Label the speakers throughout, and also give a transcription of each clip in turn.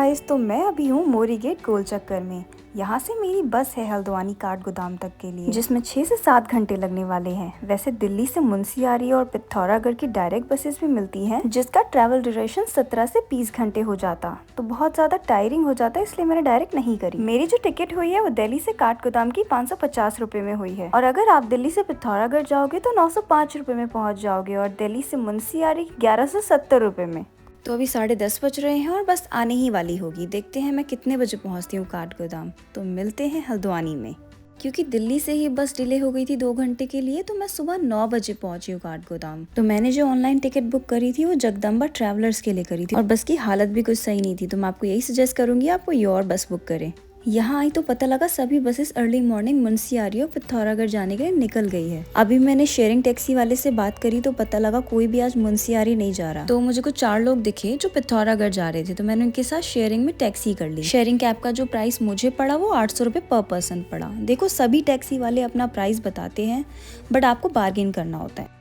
Speaker 1: Guys, तो मैं अभी हूँ मोरी गेट गोल चक्कर में। यहाँ से मेरी बस है हल्द्वानी काठगोदाम तक के लिए, जिसमें 6 से 7 घंटे लगने वाले हैं। वैसे दिल्ली से मुंशियारी और पिथौरागढ़ की डायरेक्ट बसेस भी मिलती हैं, जिसका ट्रैवल ड्यूरेशन 17 से 20 घंटे हो जाता, तो बहुत ज्यादा टायरिंग हो जाता है, इसलिए मैंने डायरेक्ट नहीं करी। मेरी जो टिकट हुई है वो दिल्ली से काठगोदाम की 550 रुपए में हुई है, और अगर आप दिल्ली से पिथौरागढ़ जाओगे तो 905 रुपए में पहुँच जाओगे, और दिल्ली से मुंशियारी 1170 रुपए में। तो अभी 10:30 बज रहे हैं और बस आने ही वाली होगी। देखते हैं मैं कितने बजे पहुंचती हूँ काठगोदाम। तो मिलते हैं हल्द्वानी में। क्योंकि दिल्ली से ही बस डिले हो गई थी 2 घंटे के लिए, तो मैं सुबह 9 बजे पहुंची हूँ काठगोदाम। तो मैंने जो ऑनलाइन टिकट बुक करी थी वो जगदम्बा ट्रैवलर्स के लिए करी थी, और बस की हालत भी कुछ सही नहीं थी। तो मैं आपको यही सजेस्ट करूंगी आप कोई और बस बुक करें। यहाँ आई तो पता लगा सभी बसेस अर्ली मॉर्निंग मुंशियारी और पिथौरागढ़ जाने के लिए निकल गई है। अभी मैंने शेयरिंग टैक्सी वाले से बात करी तो पता लगा कोई भी आज मुंशियारी नहीं जा रहा। तो मुझे कुछ 4 लोग दिखे जो पिथौरागढ़ जा रहे थे, तो मैंने उनके साथ शेयरिंग में टैक्सी कर ली। शेयरिंग कैब का जो प्राइस मुझे पड़ा वो 800 रुपए पर पर्सन पड़ा। देखो, सभी टैक्सी वाले अपना प्राइस बताते हैं, बट आपको बार्गेन करना होता है।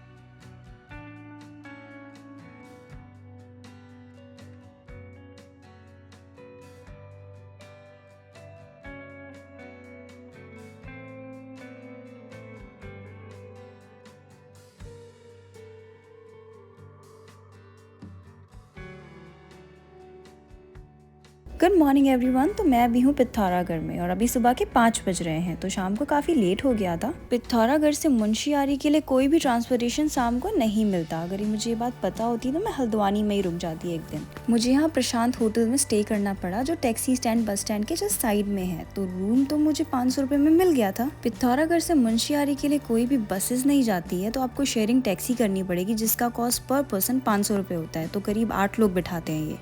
Speaker 1: Good morning everyone. तो मैं अभी हूँ पिथौरागढ़ में, और अभी सुबह के 5 बज रहे हैं, तो शाम को काफ़ी लेट हो गया था। पिथौरागढ़ से मुंशियारी के लिए कोई भी ट्रांसपोर्टेशन शाम को नहीं मिलता। अगर मुझे ये बात पता होती तो मैं हल्द्वानी में ही रुक जाती एक दिन। मुझे यहाँ प्रशांत होटल में स्टे करना पड़ा, जो टैक्सी स्टैंड बस स्टैंड के जस्ट साइड में है। तो रूम तो मुझे 500 रुपये में मिल गया था। पिथौरागढ़ से मुंशियारी के लिए कोई भी बसेज नहीं जाती है, तो आपको शेयरिंग टैक्सी करनी पड़ेगी, जिसका कॉस्ट पर पर्सन 500 रुपये होता है। तो करीब 8 लोग बिठाते हैं ये।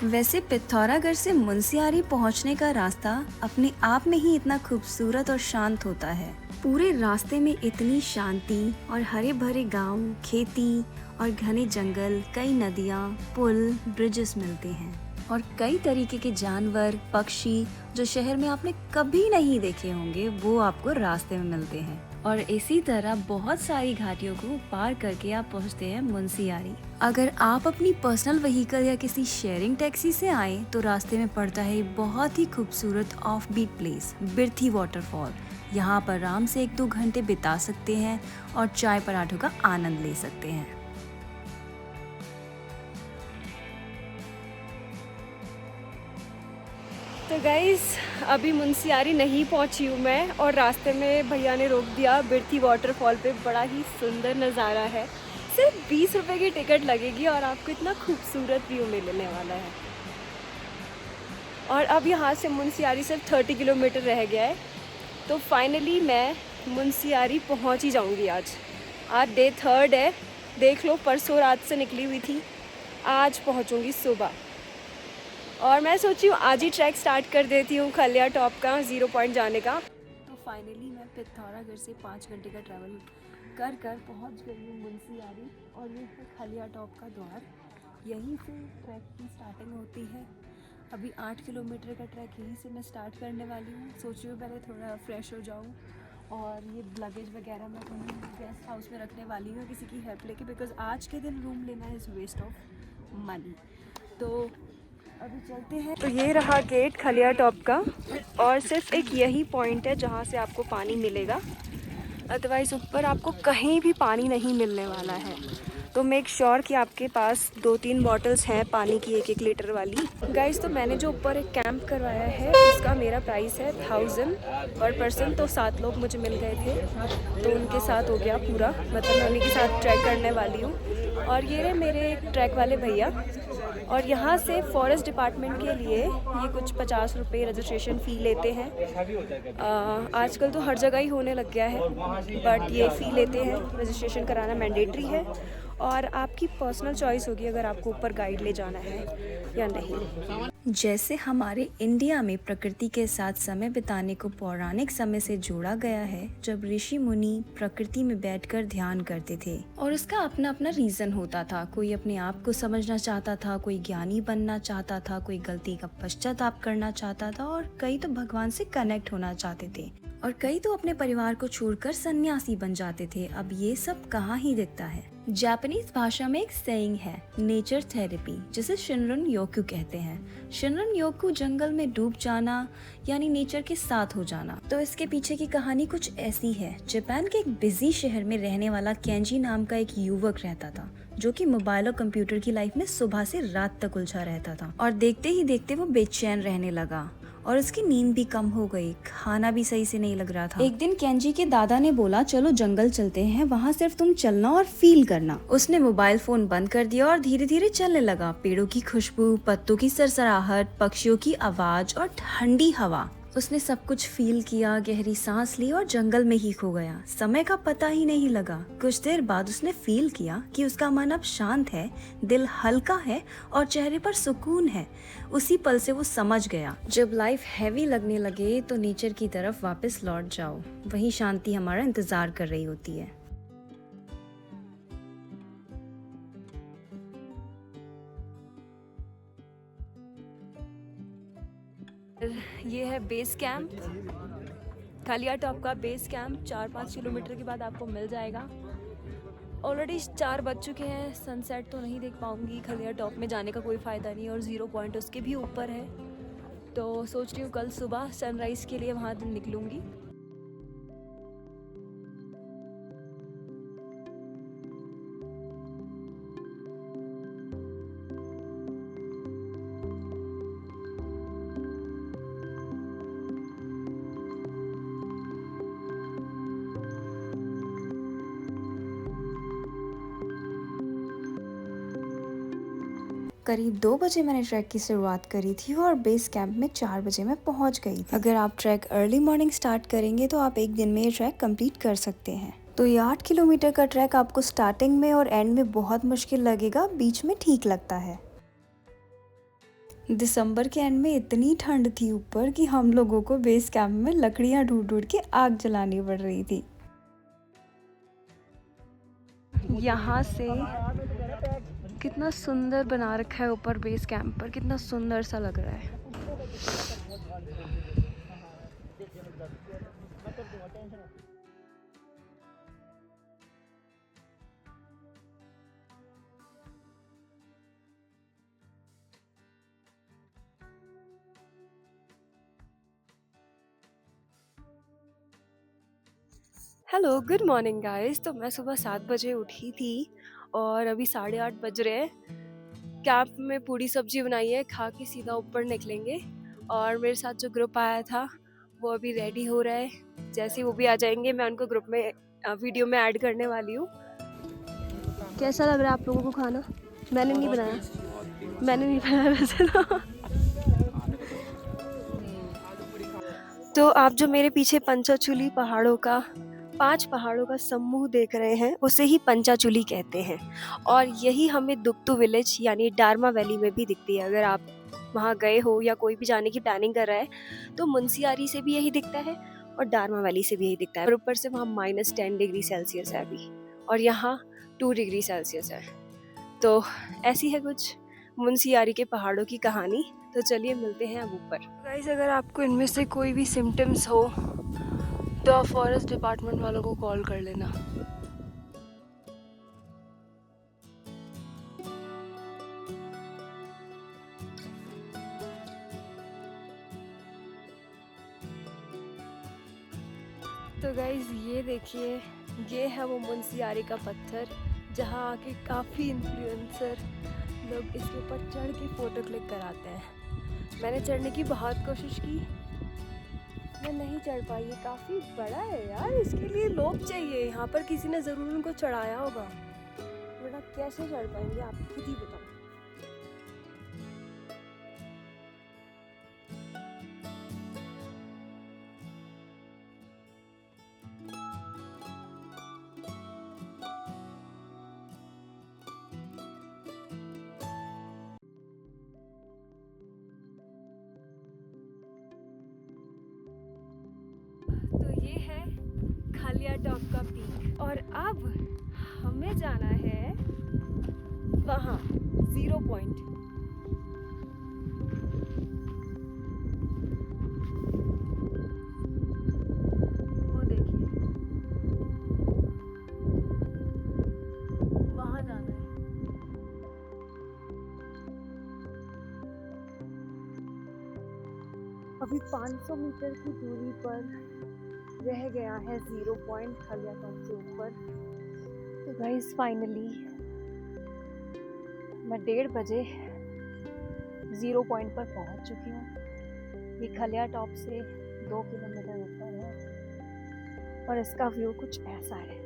Speaker 1: वैसे पिथौरागढ़ से मुंशियारी पहुंचने का रास्ता अपने आप में ही इतना खूबसूरत और शांत होता है। पूरे रास्ते में इतनी शांति और हरे भरे गांव, खेती और घने जंगल, कई नदियां, पुल, ब्रिजेस मिलते हैं, और कई तरीके के जानवर, पक्षी जो शहर में आपने कभी नहीं देखे होंगे, वो आपको रास्ते में मिलते हैं। और इसी तरह बहुत सारी घाटियों को पार करके आप पहुंचते हैं मुंशियारी। अगर आप अपनी पर्सनल व्हीकल या किसी शेयरिंग टैक्सी से आए तो रास्ते में पड़ता है बहुत ही खूबसूरत off beat place, Birthi waterfall. यहाँ पर आराम से 1-2 घंटे बिता सकते हैं और चाय पराठों का आनंद ले सकते हैं।
Speaker 2: तो गाइस, अभी मुंशियारी नहीं पहुंची हूँ मैं, और रास्ते में भैया ने रोक दिया बिरथी वाटरफॉल पे। बड़ा ही सुंदर नज़ारा है। सिर्फ 20 रुपए की टिकट लगेगी और आपको इतना खूबसूरत व्यू मिलने वाला है। और अब यहाँ से मुंशियारी सिर्फ 30 किलोमीटर रह गया है। तो फाइनली मैं मुंशियारी पहुँच ही जाऊँगी। आज डे 3 है। देख लो, परसों रात से निकली हुई थी, आज पहुँचूँगी सुबह। और मैं सोची हूँ आज ही ट्रैक स्टार्ट कर देती हूँ खलिया टॉप का, 0 पॉइंट जाने का। तो फाइनली मैं पिथौरागढ़ से 5 घंटे का ट्रैवल कर पहुँच गई हूँ मुंशियारी, और ये है खलिया टॉप का द्वार। यहीं से ट्रैक की स्टार्टिंग होती है। अभी 8 किलोमीटर का ट्रैक यहीं से मैं स्टार्ट करने वाली हूँ। सोच रही हूँ पहले थोड़ा फ्रेश हो जाऊँ, और ये लगेज वगैरह मैं कहीं गेस्ट हाउस में रखने वाली हूँ किसी की हेल्प लेके, बिकॉज आज के दिन रूम लेना इज़ वेस्ट ऑफ मनी। तो अभी चलते हैं। तो ये रहा गेट खलिया टॉप का, और सिर्फ एक यही पॉइंट है जहाँ से आपको पानी मिलेगा, अदरवाइज़ ऊपर आपको कहीं भी पानी नहीं मिलने वाला है। तो मेक श्योर कि आपके पास 2-3 बॉटल्स हैं पानी की, 1-1 लीटर वाली। गाइस, तो मैंने जो ऊपर एक कैंप करवाया है उसका मेरा प्राइस है 1000 पर पर्सन। तो 7 लोग मुझे मिल गए थे, तो उनके साथ हो गया पूरा, मतलब मैं उन्हीं के साथ ट्रैक करने वाली हूँ। और ये रहे मेरे ट्रैक वाले भैया। और यहाँ से फॉरेस्ट डिपार्टमेंट के लिए ये कुछ 50 रुपये रजिस्ट्रेशन फ़ी लेते हैं। आजकल तो हर जगह ही होने लग गया है, बट ये फ़ी लेते हैं। रजिस्ट्रेशन कराना मैंडेटरी है, और आपकी पर्सनल चॉइस होगी अगर आपको ऊपर गाइड ले जाना है या नहीं।
Speaker 1: जैसे हमारे इंडिया में प्रकृति के साथ समय बिताने को पौराणिक समय से जोड़ा गया है, जब ऋषि मुनि प्रकृति में बैठकर ध्यान करते थे, और उसका अपना अपना रीजन होता था। कोई अपने आप को समझना चाहता था, कोई ज्ञानी बनना चाहता था, कोई गलती का पश्चाताप करना चाहता था, और कई तो भगवान से कनेक्ट होना चाहते थे। और कई तो अपने परिवार को छोड़कर सन्यासी बन जाते थे। अब ये सब कहाँ ही दिखता है। जापानीज भाषा में एक सेइंग है, नेचर थेरेपी, जिसे शिनरन योकू कहते हैं। शिनरन योकू जंगल में डूब जाना यानी नेचर के साथ हो जाना। तो इसके पीछे की कहानी कुछ ऐसी है। जापान के एक बिजी शहर में रहने वाला केंजी नाम का एक युवक रहता था, जो कि मोबाइल और कंप्यूटर की लाइफ में सुबह से रात तक उलझा रहता था। और देखते ही देखते वो बेचैन रहने लगा और उसकी नींद भी कम हो गई, खाना भी सही से नहीं लग रहा था। एक दिन केंजी के दादा ने बोला, चलो जंगल चलते हैं, वहाँ सिर्फ तुम चलना और फील करना। उसने मोबाइल फोन बंद कर दिया और धीरे धीरे चलने लगा। पेड़ों की खुशबू, पत्तों की सरसराहट, पक्षियों की आवाज और ठंडी हवा, उसने सब कुछ फील किया, गहरी सांस ली और जंगल में ही खो गया। समय का पता ही नहीं लगा। कुछ देर बाद उसने फील किया कि उसका मन अब शांत है, दिल हल्का है और चेहरे पर सुकून है। उसी पल से वो समझ गया, जब लाइफ हैवी लगने लगे तो नेचर की तरफ वापस लौट जाओ, वही शांति हमारा इंतजार कर रही होती है।
Speaker 2: ये है बेस कैंप, खालिया टॉप का बेस कैंप। 4-5 किलोमीटर के बाद आपको मिल जाएगा। ऑलरेडी 4 बज चुके हैं। सनसेट तो नहीं देख पाऊँगी, खालिया टॉप में जाने का कोई फ़ायदा नहीं, और 0 पॉइंट उसके भी ऊपर है। तो सोच रही हूँ कल सुबह सनराइज़ के लिए वहाँ निकलूँगी।
Speaker 1: करीब 2 बजे मैंने ट्रैक की शुरुआत करी थी और बेस कैंप में 4 बजे मैं पहुंच गई थी। अगर आप ट्रैक अर्ली मॉर्निंग स्टार्ट करेंगे तो आप एक दिन में ये ट्रैक कंप्लीट कर सकते हैं। तो ये 8 किलोमीटर का ट्रैक आपको स्टार्टिंग में और एंड में बहुत मुश्किल लगेगा, बीच में ठीक लगता है। दिसंबर के एंड में इतनी ठंड थी ऊपर कि हम लोगों को बेस कैंप में लकड़ियाँ ढूंढ ढूंढ के आग जलानी पड़ रही थी।
Speaker 2: यहाँ से कितना सुंदर बना रखा है ऊपर बेस कैंप पर, कितना सुंदर सा लग रहा है। Hello, good morning guys. तो मैं सुबह 7 बजे उठी थी और अभी 8:30 बज रहे हैं। कैंप में पूड़ी सब्जी बनाई है, खा के सीधा ऊपर निकलेंगे। और मेरे साथ जो ग्रुप आया था वो अभी रेडी हो रहा है। जैसे वो भी आ जाएंगे मैं उनको ग्रुप में वीडियो में ऐड करने वाली हूँ। कैसा लग रहा है आप लोगों को खाना? मैंने नहीं बनाया वैसे तो आप जो मेरे पीछे पंचाचूली पहाड़ों का 5 पहाड़ों का समूह देख रहे हैं, उसे ही पंचाचूली कहते हैं। और यही हमें दुक्तू विलेज यानी डारमा वैली में भी दिखती है। अगर आप वहाँ गए हो या कोई भी जाने की प्लानिंग कर रहा है तो मुंशियारी से भी यही दिखता है और डारमा वैली से भी यही दिखता है। और ऊपर से वहाँ -10 डिग्री सेल्सियस है अभी, और यहाँ 2 डिग्री सेल्सियस है। तो ऐसी है कुछ मुंशियारी के पहाड़ों की कहानी। तो चलिए मिलते हैं अब ऊपर। गाइस, अगर आपको इनमें से कोई भी सिम्टम्स हो तो आप फॉरेस्ट डिपार्टमेंट वालों को कॉल कर लेना। तो गाइस ये देखिए, ये है वो मुंशियारी का पत्थर जहाँ आके काफ़ी इन्फ्लुएंसर लोग इसके ऊपर चढ़ के फ़ोटो क्लिक कराते हैं। मैंने चढ़ने की बहुत कोशिश की, मैं नहीं चढ़ पाई। ये काफ़ी बड़ा है यार, इसके लिए लोग चाहिए। यहाँ पर किसी ने ज़रूर उनको चढ़ाया होगा, वरना कैसे चढ़ पाएंगे आप खुद ही बताओ। तो ये है खालिया टॉप का पीक, और अब हमें जाना है वहाँ 0 पॉइंट। अभी 500 मीटर की दूरी पर रह गया है 0 पॉइंट खलिया टॉप से ऊपर। तो गाइस फाइनली मैं 1:30 बजे 0 पॉइंट पर पहुंच चुकी हूँ। ये खलिया टॉप से 2 किलोमीटर ऊपर है और इसका व्यू कुछ ऐसा है।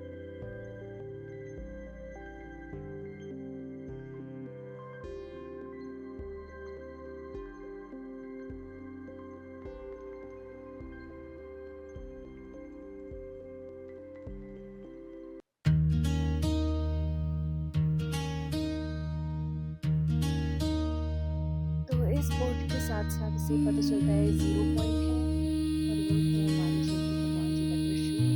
Speaker 2: इस बोट के साथ साथ इससे पता चलता है 0 पॉइंट है और ये है हमारी शिवजी भगवान जी का त्रिशूल।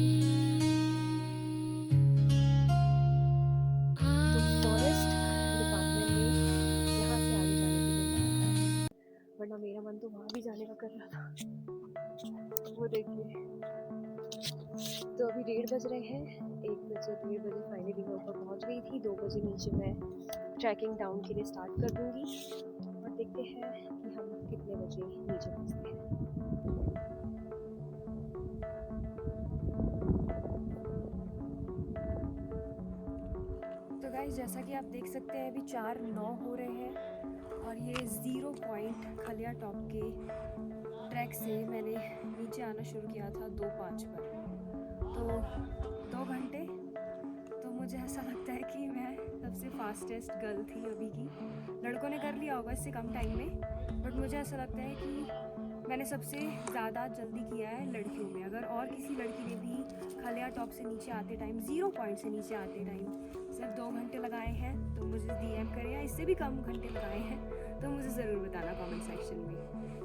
Speaker 2: तो फॉरेस्ट डिपार्टमेंट ने यहाँ से आगे जाने के लिए मना करा है, वरना मेरा मन तो वहाँ भी जाने का कर रहा था। वो देखिए, तो अभी 1:30 बज रहे हैं। 1 बजे 1:30 बजे फाइनली मैं ऊपर पहुँच गई थी। 2 बजे नीचे मैं ट्रैकिंग डाउन के लिए स्टार्ट कर दूँगी और देखते हैं कि हम कितने बजे नीचे पहुँचते हैं। तो गाइस जैसा कि आप देख सकते हैं अभी 4:09 हो रहे हैं और ये 0 पॉइंट खलिया टॉप के ट्रैक से मैंने नीचे आना शुरू किया था 2:05 पर। तो 2 घंटे। तो मुझे ऐसा लगता है कि मैं सबसे फास्टेस्ट गर्ल थी अभी की। लड़कों ने कर लिया होगा इससे कम टाइम में, बट मुझे ऐसा लगता है कि मैंने सबसे ज़्यादा जल्दी किया है लड़कियों में। अगर और किसी लड़की ने भी खलिया टॉप से नीचे आते टाइम 0 पॉइंट से नीचे आते टाइम सिर्फ 2 घंटे लगाए हैं तो मुझे DM करें, या इससे भी कम घंटे लगाए हैं तो मुझे ज़रूर बताना कमेंट सेक्शन में।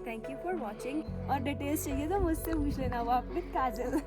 Speaker 2: Thank you for watching. और डिटेल्स चाहिए तो मुझसे पूछ लेना, वो आप विद काजल।